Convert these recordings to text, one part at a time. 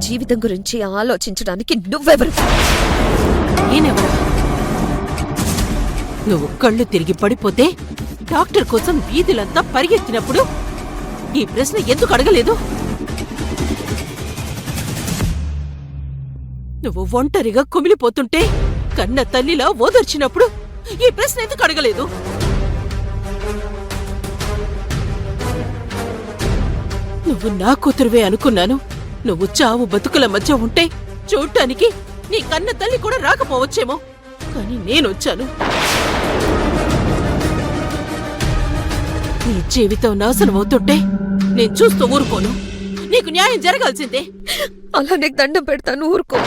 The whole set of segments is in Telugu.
జీవితం గురించి ఆలోచించడానికి నువ్వెవరు? నేనెవరు? నువ్వు కళ్ళు తిరిగి పడిపోతే డాక్టర్ కోసం వీధులంతా పరిగెత్తినప్పుడు ఈ ప్రశ్న ఎందుకు అడగలేదు? నువ్వు ఒంటరిగా కుమిలిపోతుంటే కన్న తల్లిలా ఓదర్చినప్పుడు ఈ ప్రశ్న ఎందుకు అడగలేదు? నువ్వు నా కూతురువే అనుకున్నాను. నువ్వు చావు బతుకుల మధ్య ఉంటే చూడ్డానికి నీ కన్న తల్లి కూడా రాకపోవచ్చేమో, కానీ నేనొచ్చాను. నీ జీవితం నాశనం అవుతుంటే నేను చూస్తూ ఊరుకోను. నీకు న్యాయం జరగాల్సిందే. అలా నీకు దండం పెడతాను, ఊరుకో.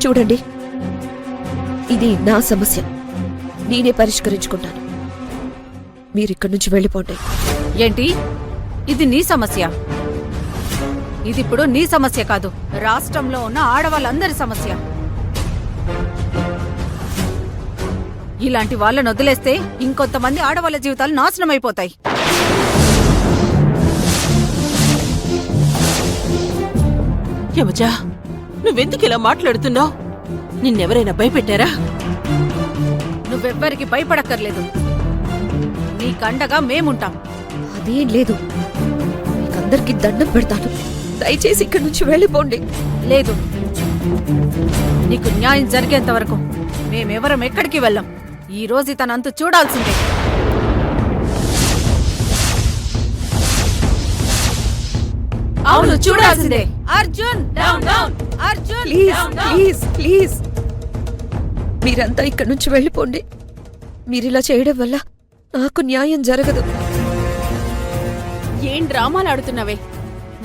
చూడండి, ఇది నా సమస్య, నేనే పరిష్కరించుకుంటాను. మీరిక్కడి నుంచి వెళ్ళిపోండి. ఏంటి? ఇది నీ సమస్య? ఇదిప్పుడు నీ సమస్య కాదు, రాష్ట్రంలో ఉన్న ఆడవాళ్ళందరి సమస్య. ఇలాంటి వాళ్ళను వదిలేస్తే ఇంకొంతమంది ఆడవాళ్ళ జీవితాలు నాశనం అయిపోతాయి. యమజా, నువ్వెందుకు ఇలా మాట్లాడుతున్నావు? నిన్నెవరైనా భయపెట్టారా? నువ్వెవ్వరికి భయపడక్కర్లేదు, నీ కండగా మేముంటాం. అదేం లేదు, మీకందరికి దండం పెడతాను, దయచేసి ఇక్కడి నుంచి వెళ్ళిపోండి. లేదు, నీకు న్యాయం జరిగేంత వరకు మేమెవరం ఎక్కడికి వెళ్ళం. ఈ రోజు తనంతు చూడాల్సిందే. అవును, చూడాల్సిందే. Arjun, Arjun, please please please, మీరంతా ఇక్కడి నుంచి వెళ్ళిపోండి. మీరిలా చేయడం వల్ల నాకు న్యాయం జరగదు. ఏం డ్రామాలు ఆడుతున్నావే?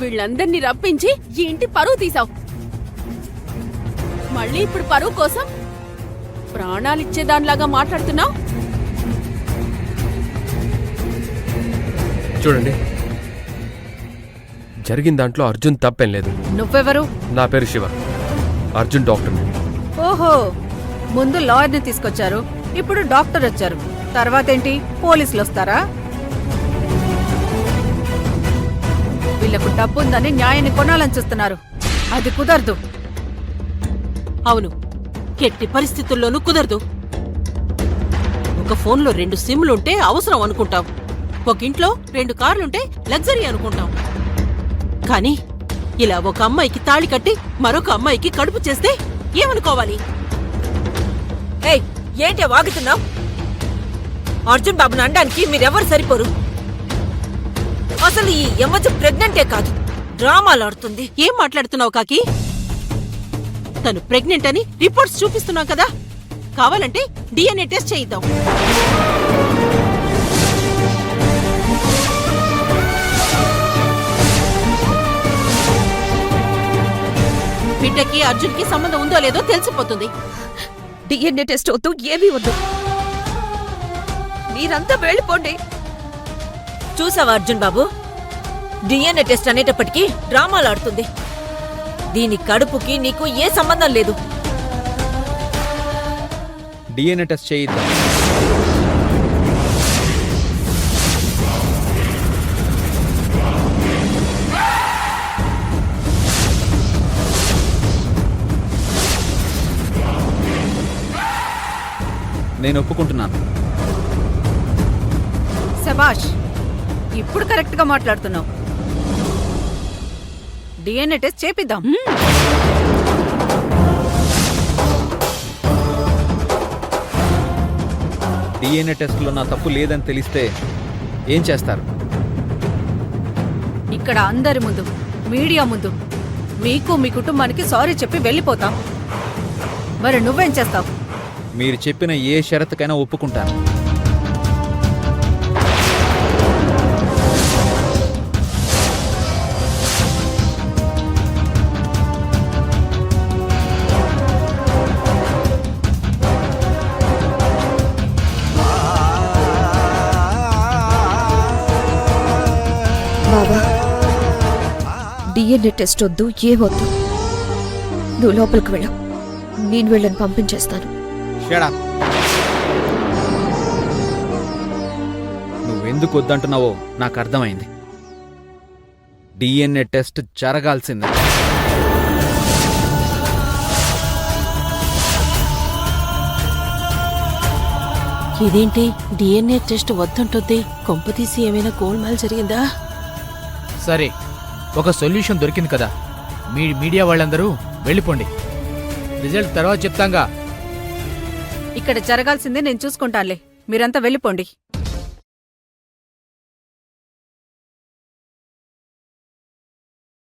వీళ్ళందర్నీ రప్పించి ఈ ఇంటి పరువు తీసావు. మళ్ళీ ఇప్పుడు పరువు కోసం ప్రాణాలిచ్చేదానిలాగా మాట్లాడుతున్నావు. చూడండి, జరిగిన దాంట్లో అర్జున్ తప్పేం లేదు. నువ్వెవరు? నా పేరు శివ, అర్జున్ డాక్టర్ని. ఓహో, ముందు లాయర్ని తీసుకొచ్చారు, ఇప్పుడు డాక్టర్ వచ్చారు, తర్వాతేంటి పోలీసులు వస్తారా? వీళ్లకు డబ్బుందని న్యాయాన్ని కొనాలని చూస్తున్నారు. అది కుదరదు. అవును, ఎట్టి పరిస్థితుల్లోనూ కుదరదు. ఒక ఫోన్లో 2 సిమ్లుంటే అవసరం అనుకుంటాం, ఒక ఇంట్లో 2 కార్లుంటే లగ్జరీ అనుకుంటాం. కానీ ఇలా ఒక అమ్మాయికి తాళి కట్టి మరొక అమ్మాయికి కడుపు చేస్తే ఏమనుకోవాలి? ఏయ్, ఏంటే వాగుతున్నావు? అర్జున్ బాబుని అనడానికి మీరెవరు సరిపోరు. అసలు ఈ యమజ ప్రెగ్నెంటే కాదు, డ్రామాలు ఆడుతుంది. ఏం మాట్లాడుతున్నావు కాకి? తను ప్రెగ్నెంట్ అని రిపోర్ట్స్ చూపిస్తున్నాం కదా, కావాలంటే DNA టెస్ట్ చేయిద్దాం. బిడ్డకి అర్జున్కి సంబంధం ఉందో లేదో తెలిసిపోతుంది. DNA టెస్ట్ వద్దు, ఏమీ వద్దు, మీరంతా వెళ్ళిపోండి. చూసావా అర్జున్ బాబు, DNA టెస్ట్ అనేటప్పటికీ డ్రామాలు ఆడుతుంది. దీని కడుపుకి నీకు ఏ సంబంధం లేదు. DNA టెస్ట్ చేయిద్దాం. నేను ఒప్పుకుంటున్నాను. శభాష్, ఇప్పుడు కరెక్ట్ గా మాట్లాడుతున్నావు. DNA టెస్ట్ చేపిద్దాం. DNA టెస్ట్లో నా తప్పు లేదని తెలిస్తే ఏం చేస్తారు? ఇక్కడ అందరి ముందు, మీడియా ముందు మీకు మీ కుటుంబానికి సారీ చెప్పి వెళ్ళిపోతాం. మరి నువ్వేం చేస్తావు? మీరు చెప్పిన ఏ షరతుకైనా ఒప్పుకుంటాను. బాబా, DNA టెస్ట్ వద్దు, ఏ వద్దు, నువ్వు లోపలికి వెళ్ళు. నేను వీళ్ళని పంపించేస్తాను. నువ్వెందుకు వద్దంటున్నావో నాకు అర్థమైంది. డిఎన్ఏ టెస్ట్ జరగాల్సిందే. ఇదేంటి డిఎన్ఏ టెస్ట్ వద్దంటుంది? కొంపతీసి ఏమైనా గోల్మాల్ జరిగిందా? సరే, ఒక సొల్యూషన్ దొరికింది కదా. మీడియా వాళ్ళందరూ వెళ్ళిపోండి. రిజల్ట్ తర్వాత చెప్తాంగా. ఇక్కడ జరగాల్సిందే నేను చూసుకుంటానులే. మీరంతా వెళ్ళిపోండి.